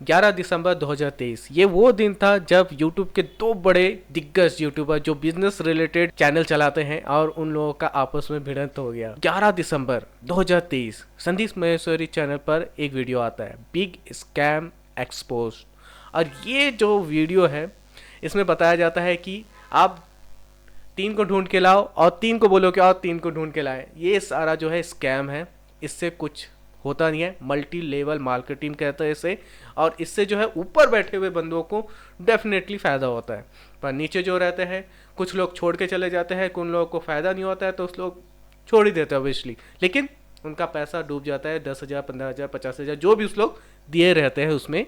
11 दिसंबर 2023 ये वो दिन था जब YouTube के दो बड़े दिग्गज यूट्यूबर जो बिजनेस रिलेटेड चैनल चलाते हैं और उन लोगों का आपस में भिड़ंत हो गया। 11 दिसंबर 2023 संदीप महेश्वरी चैनल पर एक वीडियो आता है, बिग स्कैम एक्सपोज। और ये जो वीडियो है इसमें बताया जाता है कि आप 3 को ढूंढ के लाओ और 3 को बोलो कि और 3 को ढूंढ के लाए। ये सारा जो है स्कैम है, इससे कुछ होता नहीं है। मल्टी लेवल मार्केटिंग कहते हैं इसे, और इससे जो है ऊपर बैठे हुए बंदों को डेफिनेटली फ़ायदा होता है, पर नीचे जो रहते हैं कुछ लोग छोड़ के चले जाते हैं। उन लोगों को फ़ायदा नहीं होता है तो उस लोग छोड़ ही देते हैं ऑब्वियसली, लेकिन उनका पैसा डूब जाता है। 10,000, 15,000, 50,000 जो भी उस लोग दिए रहते हैं उसमें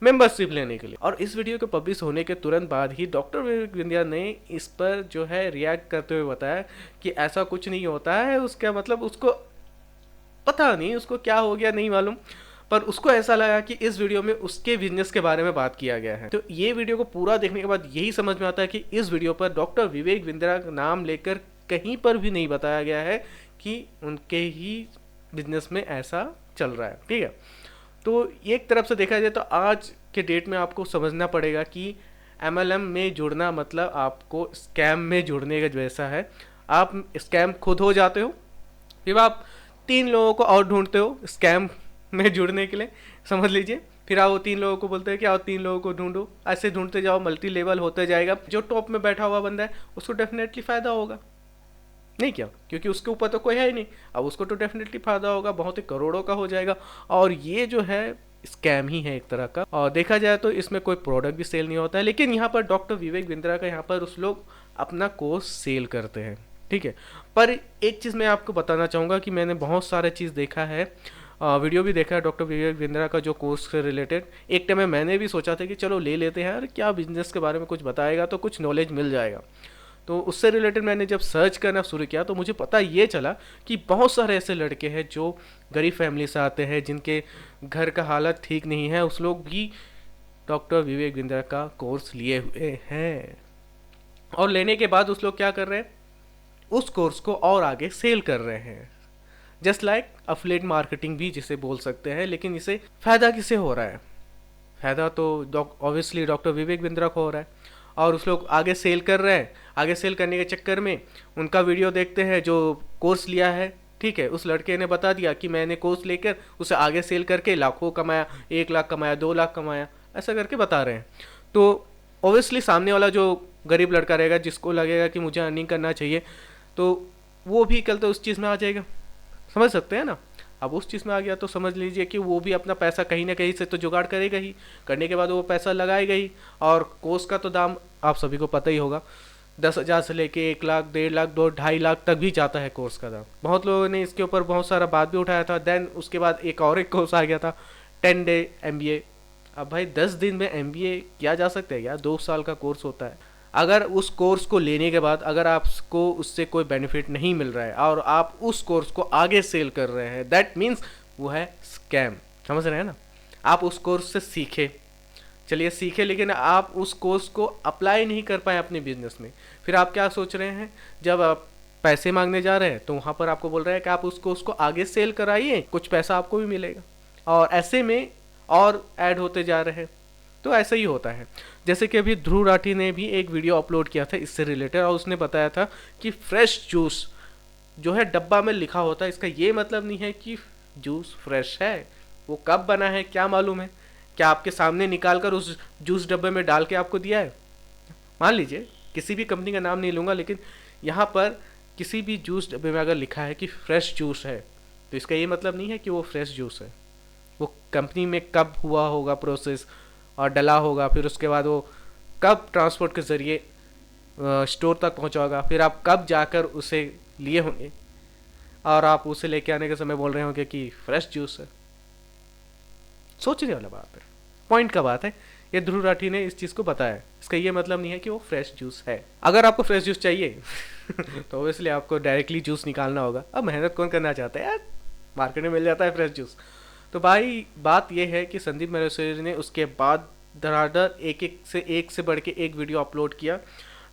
मेंबरशिप लेने के लिए। और इस वीडियो के पब्लिश होने के तुरंत बाद ही डॉक्टर विवेक बिंद्रा ने इस पर जो है रिएक्ट करते हुए बताया कि ऐसा कुछ नहीं होता है। उसका मतलब उसको पता नहीं उसको क्या हो गया नहीं मालूम, पर उसको ऐसा लगा कि इस वीडियो में उसके बिजनेस के बारे में बात किया गया है। तो ये वीडियो को पूरा देखने के बाद यही समझ में आता है कि इस वीडियो पर डॉक्टर विवेक बिंद्रा का नाम लेकर कहीं पर भी नहीं बताया गया है कि उनके ही बिजनेस में ऐसा चल रहा है। ठीक है, तो एक तरफ से देखा जाए तो आज के डेट में आपको समझना पड़ेगा कि MLM में जुड़ना मतलब आपको स्कैम में जुड़ने का जैसा है। आप स्कैम खुद हो जाते हो, फिर आप 3 लोगों को और ढूंढते हो स्कैम में जुड़ने के लिए, समझ लीजिए। फिर आप वो 3 लोगों को बोलते हैं कि आओ 3 लोगों को ढूंढो, ऐसे ढूंढते जाओ, मल्टी लेवल होते जाएगा। जो टॉप में बैठा हुआ बंदा है उसको डेफिनेटली फ़ायदा होगा, नहीं क्या, क्योंकि उसके ऊपर तो कोई है ही नहीं। अब उसको तो डेफिनेटली फ़ायदा होगा, बहुत ही करोड़ों का हो जाएगा। और ये जो है स्कैम ही है एक तरह का। और देखा जाए तो इसमें कोई प्रोडक्ट भी सेल नहीं होता है, लेकिन यहाँ पर डॉक्टर विवेक बिंद्रा का यहाँ पर उस लोग अपना कोर्स सेल करते हैं। ठीक है, पर एक चीज़ मैं आपको बताना चाहूँगा कि मैंने बहुत सारे चीज़ देखा है, वीडियो भी देखा है डॉक्टर विवेक बिंद्रा का जो कोर्स से रिलेटेड। एक टाइम में मैंने भी सोचा था कि चलो ले लेते हैं यार, क्या बिजनेस के बारे में कुछ बताएगा तो कुछ नॉलेज मिल जाएगा। तो उससे रिलेटेड मैंने जब सर्च करना शुरू किया तो मुझे पता ये चला कि बहुत सारे ऐसे लड़के हैं जो गरीब फैमिली से आते हैं, जिनके घर का हालत ठीक नहीं है, उस लोग भी डॉक्टर विवेक बिंद्रा का कोर्स लिए हुए हैं। और लेने के बाद उस लोग क्या कर रहे हैं, उस कोर्स को और आगे सेल कर रहे हैं। जस्ट लाइक अफिलिएट मार्केटिंग भी जिसे बोल सकते हैं। लेकिन इसे फ़ायदा किसे हो रहा है? फ़ायदा तो ऑब्वियसली डॉक्टर विवेक बिंद्रा को हो रहा है, और उस लोग आगे सेल कर रहे हैं। आगे सेल करने के चक्कर में उनका वीडियो देखते हैं जो कोर्स लिया है। ठीक है, उस लड़के ने बता दिया कि मैंने कोर्स लेकर उसे आगे सेल करके लाखों कमाया, 1 लाख कमाया, 2 लाख कमाया, ऐसा करके बता रहे हैं। तो ऑब्वियसली सामने वाला जो गरीब लड़का रहेगा, जिसको लगेगा कि मुझे अर्निंग करना चाहिए, तो वो भी कल तो उस चीज़ में आ जाएगा। समझ सकते हैं ना? अब उस चीज़ में आ गया तो समझ लीजिए कि वो भी अपना पैसा कहीं ना कहीं से तो जुगाड़ करेगा ही, करने के बाद वो पैसा लगाएगा ही। और कोर्स का तो दाम आप सभी को पता ही होगा, 10,000 से लेके 1 लाख, 1.5 लाख, 2-2.5 लाख तक भी जाता है कोर्स का दाम। बहुत लोगों ने इसके ऊपर बहुत सारा बात भी उठाया था। देन उसके बाद एक कोर्स आ गया था 10 डे MBA। अब भाई 10 दिन में MBA किया जा सकता है क्या? 2 साल का कोर्स होता है। अगर उस कोर्स को लेने के बाद अगर आपको उससे कोई बेनिफिट नहीं मिल रहा है और आप उस कोर्स को आगे सेल कर रहे हैं, दैट मीन्स वो है स्कैम। समझ रहे हैं ना? आप उस कोर्स से सीखे, चलिए सीखे, लेकिन आप उस कोर्स को अप्लाई नहीं कर पाए अपने बिजनेस में। फिर आप क्या सोच रहे हैं, जब आप पैसे मांगने जा रहे हैं तो वहाँ पर आपको बोल रहे हैं कि आप उस कोर्स को आगे सेल कराइए, कुछ पैसा आपको भी मिलेगा। और ऐसे में और ऐड होते जा रहे हैं। तो ऐसा ही होता है। जैसे कि अभी ध्रुव राठी ने भी एक वीडियो अपलोड किया था इससे रिलेटेड, और उसने बताया था कि फ्रेश जूस जो है डब्बा में लिखा होता है, इसका ये मतलब नहीं है कि जूस फ्रेश है। वो कब बना है क्या मालूम है? क्या आपके सामने निकाल कर उस जूस डब्बे में डाल के आपको दिया है? मान लीजिए, किसी भी कंपनी का नाम नहीं लूँगा, लेकिन यहाँ पर किसी भी जूस डब्बे में अगर लिखा है कि फ्रेश जूस है, तो इसका ये मतलब नहीं है कि वो फ्रेश जूस है। वो कंपनी में कब हुआ होगा प्रोसेस और डला होगा, फिर उसके बाद वो कब ट्रांसपोर्ट के ज़रिए स्टोर तक पहुंचा होगा, फिर आप कब जाकर उसे लिए होंगे और आप उसे लेके आने के समय बोल रहे होंगे कि फ्रेश जूस है। सोचने वाला बात है, पॉइंट का बात है। ये ध्रुव राठी ने इस चीज़ को बताया। इसका ये मतलब नहीं है कि वो फ्रेश जूस है। अगर आपको फ्रेश जूस चाहिए तो ऑब्वियसली आपको डायरेक्टली जूस निकालना होगा। अब मेहनत कौन करना चाहता है यार, मार्केट में मिल जाता है फ्रेश जूस। तो भाई बात यह है कि संदीप महेश्वरी ने उसके बाद धड़ाधड़ एक से बढ़ के एक वीडियो अपलोड किया।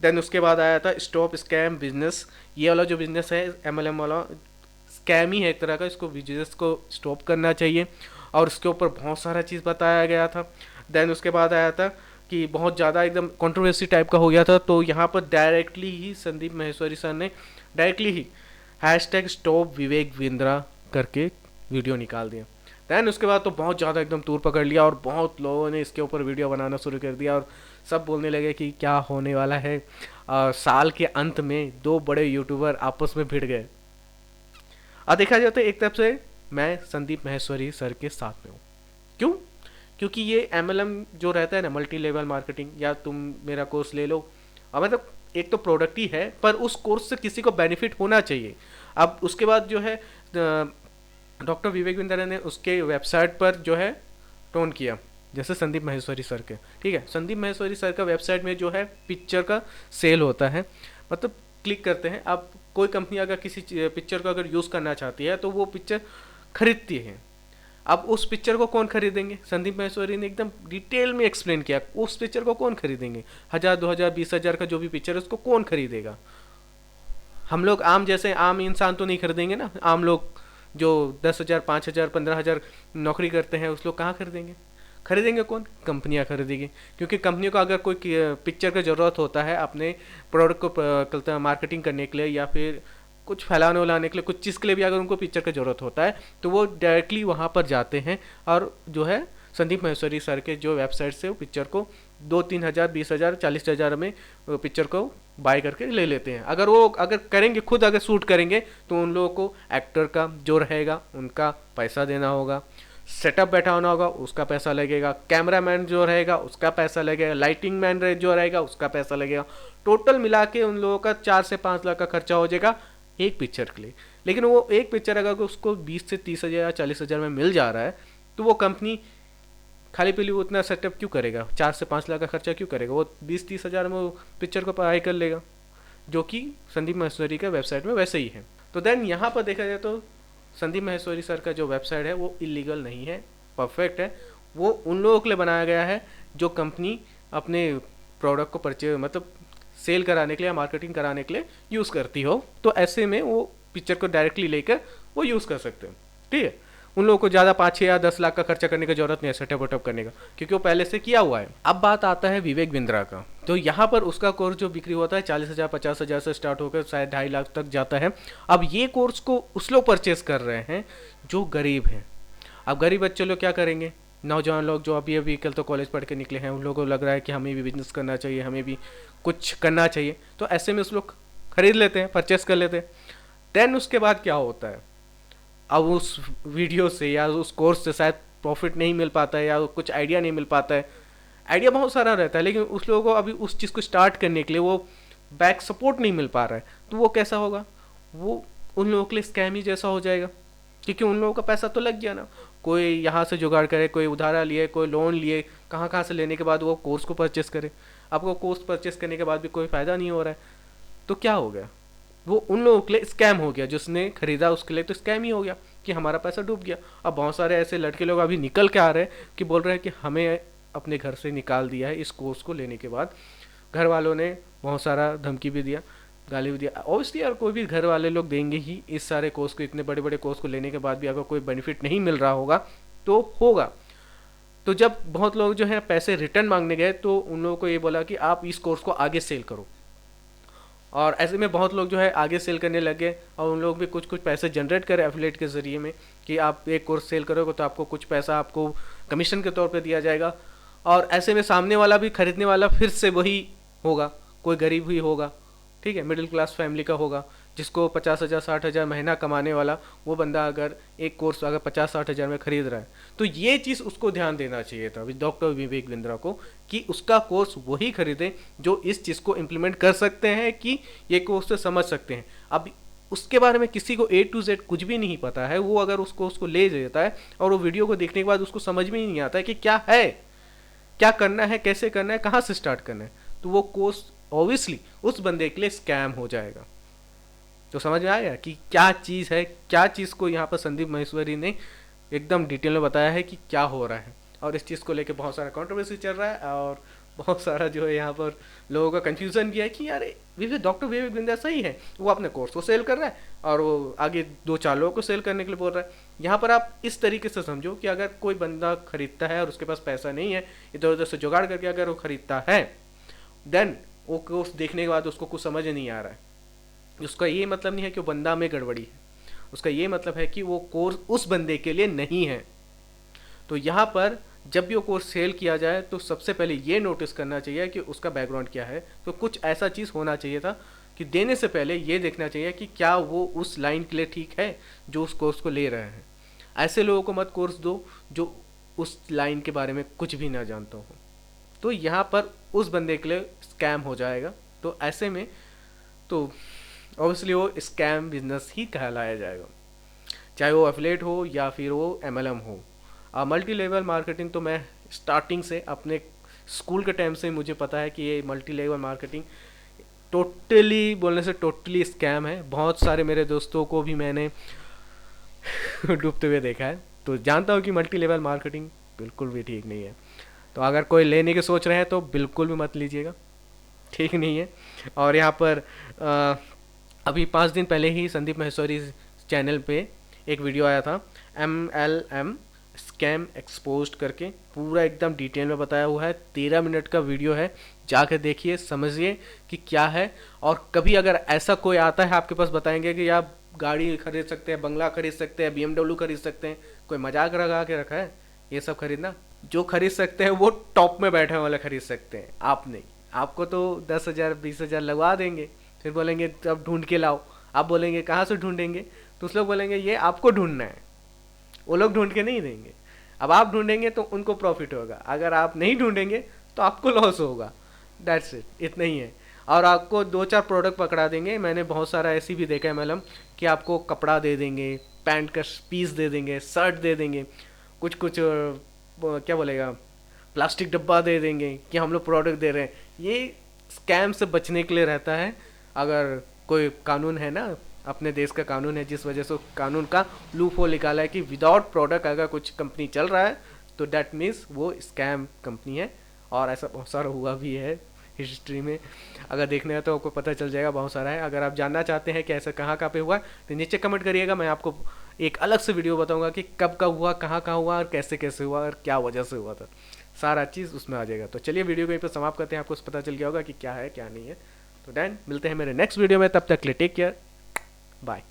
देन उसके बाद आया था स्टॉप स्कैम बिजनेस। ये वाला जो बिजनेस है MLM वाला, स्कैम ही है एक तरह का, इसको बिजनेस को स्टॉप करना चाहिए। और उसके ऊपर बहुत सारा चीज़ बताया गया था। देन उसके बाद आया था कि बहुत ज़्यादा एकदम कंट्रोवर्सी टाइप का हो गया था, तो यहाँ पर डायरेक्टली ही संदीप माहेश्वरी सर ने डायरेक्टली ही हैशटैग स्टॉप विवेक बिंद्रा करके वीडियो निकाल दिया। दैन उसके बाद तो बहुत ज़्यादा एकदम तूर पकड़ लिया और बहुत लोगों ने इसके ऊपर वीडियो बनाना शुरू कर दिया और सब बोलने लगे कि क्या होने वाला है। साल के अंत में दो बड़े यूट्यूबर आपस में भिड़ गए। अब देखा जाए तो एक तरफ से मैं संदीप माहेश्वरी सर के साथ में हूँ। क्यों? क्योंकि ये MLM जो रहता है ना, मल्टी लेवल मार्केटिंग, या तुम मेरा कोर्स ले लो, अब मतलब एक तो प्रोडक्ट ही है पर उस कोर्स से किसी को बेनिफिट होना चाहिए। अब उसके बाद जो है डॉक्टर विवेक बिंद्रा ने उसके वेबसाइट पर जो है टोन किया, जैसे संदीप माहेश्वरी सर के, ठीक है, संदीप माहेश्वरी सर का वेबसाइट में जो है पिक्चर का सेल होता है, मतलब क्लिक करते हैं। अब कोई कंपनी अगर किसी पिक्चर को अगर यूज़ करना चाहती है तो वो पिक्चर खरीदती है। अब उस पिक्चर को कौन खरीदेंगे? संदीप माहेश्वरी ने एकदम डिटेल में एक्सप्लेन किया, उस पिक्चर को कौन खरीदेंगे? 1000 2000 20,000 का जो भी पिक्चर है उसको कौन खरीदेगा? हम लोग आम जैसे आम इंसान तो नहीं खरीदेंगे ना। आम लोग जो 10,000 5,000 15,000 नौकरी करते हैं उस लोग कहाँ खरीदेंगे? खरीदेंगे कौन? कंपनियां खरीदेगी, क्योंकि कंपनियों को अगर कोई पिक्चर का ज़रूरत होता है अपने प्रोडक्ट को मार्केटिंग करने के लिए या फिर कुछ फैलाने उलाने के लिए, कुछ चीज़ के लिए भी अगर उनको पिक्चर का ज़रूरत होता है तो वो डायरेक्टली वहाँ पर जाते हैं और जो है संदीप माहेश्वरी सर के जो वेबसाइट से वो पिक्चर को 2-3 हज़ार 20,000 40,000 में पिक्चर को बाय करके ले लेते हैं। अगर वो अगर करेंगे खुद, अगर शूट करेंगे तो उन लोगों को एक्टर का जो रहेगा उनका पैसा देना होगा, सेटअप बैठा होना होगा उसका पैसा लगेगा, कैमरा मैन जो रहेगा उसका पैसा लगेगा, लाइटिंग मैन जो रहेगा उसका पैसा लगेगा। टोटल मिला के उन लोगों का 4 से 5 लाख का खर्चा हो जाएगा एक पिक्चर के लिए। लेकिन वो एक पिक्चर अगर उसको 20 से 30,000 या 40,000 में मिल जा रहा है तो वो कंपनी खाली पीली वो उतना सेटअप क्यों करेगा? 4 से 5 लाख का खर्चा क्यों करेगा? वो 20-30 हज़ार में वो पिक्चर को बाय कर लेगा, जो कि संदीप माहेश्वरी का वेबसाइट में वैसे ही है। तो देन यहाँ पर देखा जाए तो संदीप माहेश्वरी सर का जो वेबसाइट है वो इलीगल नहीं है, परफेक्ट है। वो उन लोगों के लिए बनाया गया है जो कंपनी अपने प्रोडक्ट को परचेज मतलब सेल कराने के लिए या मार्केटिंग कराने के लिए यूज़ करती हो, तो ऐसे में वो पिक्चर को डायरेक्टली लेकर वो यूज़ कर सकते हैं, ठीक है। उन लोगों को ज़्यादा 5-6 या 10 लाख का खर्चा करने की जरूरत नहीं है सेटअप वेटअप करने का, क्योंकि वो पहले से किया हुआ है। अब बात आता है विवेक बिंद्रा का, तो यहाँ पर उसका कोर्स जो बिक्री होता है 40,000 50,000 से स्टार्ट होकर शायद 2.5 लाख तक जाता है। अब ये कोर्स को उस लोग परचेज कर रहे हैं जो गरीब हैं। अब गरीब बच्चे लोग क्या करेंगे? नौजवान लोग जो अभी अभी कल तो कॉलेज पढ़ के निकले हैं, उन लोगों को लग रहा है कि हमें भी बिजनेस करना चाहिए, हमें भी कुछ करना चाहिए, तो ऐसे में उस लोग खरीद लेते हैं, परचेस कर लेते हैं। देन उसके बाद क्या होता है? अब उस वीडियो से या उस कोर्स से शायद प्रॉफिट नहीं मिल पाता है या कुछ आइडिया नहीं मिल पाता है। आइडिया बहुत सारा रहता है लेकिन उस लोगों को अभी उस चीज़ को स्टार्ट करने के लिए वो बैक सपोर्ट नहीं मिल पा रहा है, तो वो कैसा होगा? वो उन लोगों के लिए स्कैम ही जैसा हो जाएगा, क्योंकि उन लोगों का पैसा तो लग गया ना। कोई यहाँ से जुगाड़ करे, कोई उधारा लिए, कोई लोन लिए, कहाँ कहाँ से लेने के बाद वो कोर्स को परचेस करे। आपको कोर्स परचेस करने के बाद भी कोई फ़ायदा नहीं हो रहा है, तो क्या हो गया? वो उन लोगों के लिए स्कैम हो गया, जिसने खरीदा उसके लिए तो स्कैम ही हो गया कि हमारा पैसा डूब गया। अब बहुत सारे ऐसे लड़के लोग अभी निकल के आ रहे हैं कि बोल रहे हैं कि हमें अपने घर से निकाल दिया है इस कोर्स को लेने के बाद। घर वालों ने बहुत सारा धमकी भी दिया, गाली भी दिया। ऑब्वियसली यार कोई भी घर वाले लोग देंगे ही, इस सारे कोर्स को, इतने बड़े बड़े कोर्स को लेने के बाद भी अगर कोई बेनिफिट नहीं मिल रहा होगा तो होगा। तो जब बहुत लोग जो है पैसे रिटर्न मांगने गए तो उन लोगों को ये बोला कि आप इस कोर्स को आगे सेल करो, और ऐसे में बहुत लोग जो है आगे सेल करने लगे और उन लोग भी कुछ कुछ पैसे जनरेट करें एफिलिएट के ज़रिए में कि आप एक कोर्स सेल करोगे तो आपको कुछ पैसा आपको कमीशन के तौर पे दिया जाएगा। और ऐसे में सामने वाला भी, खरीदने वाला फिर से वही होगा, कोई गरीब ही होगा, ठीक है, मिडिल क्लास फैमिली का होगा, जिसको 50,000 60,000 महीना कमाने वाला वो बंदा अगर एक कोर्स अगर 50-60 हज़ार में खरीद रहा है, तो ये चीज़ उसको ध्यान देना चाहिए था डॉक्टर विवेक बिंद्रा को कि उसका कोर्स वही खरीदे जो इस चीज़ को इम्प्लीमेंट कर सकते हैं, कि ये कोर्स से समझ सकते हैं। अब उसके बारे में किसी को A to Z कुछ भी नहीं पता है, वो अगर उस कोर्स को ले जाता है और वो वीडियो को देखने के बाद उसको समझ में ही नहीं आता है कि क्या है, क्या करना है, कैसे करना है, कहाँ से स्टार्ट करना है, तो वो कोर्स ऑब्वियसली उस बंदे के लिए स्कैम हो जाएगा। तो समझ में आया कि क्या चीज़ है, क्या चीज़ को यहाँ पर संदीप माहेश्वरी ने एकदम डिटेल में बताया है कि क्या हो रहा है। और इस चीज़ को लेकर बहुत सारा कंट्रोवर्सी चल रहा है और बहुत सारा जो है यहाँ पर लोगों का कंफ्यूजन किया है कि यार विवेक, डॉक्टर विवेक बिंद्रा सही है, वो अपने कोर्स को सेल कर रहा है और वो आगे दो चार लोगों को सेल करने के लिए बोल रहा है। यहाँ पर आप इस तरीके से समझो कि अगर कोई बंदा खरीदता है और उसके पास पैसा नहीं है, इधर उधर से जुगाड़ करके अगर वो खरीदता है, देन वो कोर्स देखने के बाद उसको कुछ समझ नहीं आ रहा है, उसका ये मतलब नहीं है कि वो बंदा में गड़बड़ी है, उसका ये मतलब है कि वो कोर्स उस बंदे के लिए नहीं है। तो यहाँ पर जब भी वो कोर्स सेल किया जाए तो सबसे पहले ये नोटिस करना चाहिए कि उसका बैकग्राउंड क्या है। तो कुछ ऐसा चीज़ होना चाहिए था कि देने से पहले ये देखना चाहिए कि क्या वो उस लाइन के लिए ठीक है जो उस कोर्स को ले रहे हैं। ऐसे लोगों को मत कोर्स दो जो उस लाइन के बारे में कुछ भी ना जानता हो, तो यहाँ पर उस बंदे के लिए स्कैम हो जाएगा। तो ऐसे में तो ऑब्वियसली वो स्कैम बिजनेस ही कहलाया जाएगा, चाहे वो एफिलेट हो या फिर वो एमएलएम हो। मल्टी लेवल मार्केटिंग तो मैं स्टार्टिंग से अपने स्कूल के टाइम से मुझे पता है कि ये मल्टी लेवल मार्केटिंग टोटली बोलने से टोटली स्कैम है। बहुत सारे मेरे दोस्तों को भी मैंने डूबते हुए देखा है, तो जानता हूँ कि मल्टी लेवल मार्केटिंग बिल्कुल भी ठीक नहीं है। तो अगर कोई लेने की सोच रहे हैं तो बिल्कुल भी मत लीजिएगा, ठीक नहीं है। और यहाँ पर अभी 5 दिन पहले ही संदीप महेश्वरी चैनल पे एक वीडियो आया था, MLM स्कैम एक्सपोज्ड करके, पूरा एकदम डिटेल में बताया हुआ है। 13 मिनट का वीडियो है, जाकर देखिए, समझिए कि क्या है। और कभी अगर ऐसा कोई आता है आपके पास, बताएंगे कि आप गाड़ी खरीद सकते हैं, बंगला खरीद सकते हैं, BMW खरीद सकते हैं, कोई मजाक लगा के रखा है ये सब खरीदना? जो खरीद सकते हैं वो टॉप में बैठे वाले खरीद सकते हैं, आप नहीं। आपको तो 10,000 20,000 लगवा देंगे, फिर बोलेंगे अब ढूंढ के लाओ। आप बोलेंगे कहाँ से ढूंढेंगे, तो उस लोग बोलेंगे ये आपको ढूंढना है, वो लोग ढूंढ के नहीं देंगे। अब आप ढूंढेंगे तो उनको प्रॉफिट होगा, अगर आप नहीं ढूंढेंगे तो आपको लॉस होगा। दैट्स इट, इतना ही है। और आपको 2-4 प्रोडक्ट पकड़ा देंगे, मैंने बहुत सारा ऐसी भी देखा है मैडम, कि आपको कपड़ा दे देंगे, पैंट का पीस दे देंगे, शर्ट दे देंगे, कुछ कुछ क्या बोलेगा, प्लास्टिक डब्बा दे देंगे कि हम लोग प्रोडक्ट दे रहे हैं। ये स्कैम से बचने के लिए रहता है। अगर कोई कानून है ना, अपने देश का कानून है, जिस वजह से कानून का लूप होल निकाला है कि विदाउट प्रोडक्ट अगर कुछ कंपनी चल रहा है तो डैट मीन्स वो स्कैम कंपनी है। और ऐसा बहुत सारा हुआ भी है हिस्ट्री में, अगर देखना है तो आपको पता चल जाएगा, बहुत सारा है। अगर आप जानना चाहते हैं कि ऐसा कहाँ कहाँ पे हुआ तो नीचे कमेंट करिएगा, मैं आपको एक अलग से वीडियो बताऊंगा कि कब कब हुआ, कहाँ कहाँ हुआ और कैसे कैसे हुआ और क्या वजह से हुआ था, सारा चीज़ उसमें आ जाएगा। तो चलिए वीडियो को यहीं पर समाप्त करते हैं, आपको पता चल गया होगा कि क्या है क्या नहीं है। तो डैन मिलते हैं मेरे नेक्स्ट वीडियो में, तब तक के लिए टेक केयर, बाय।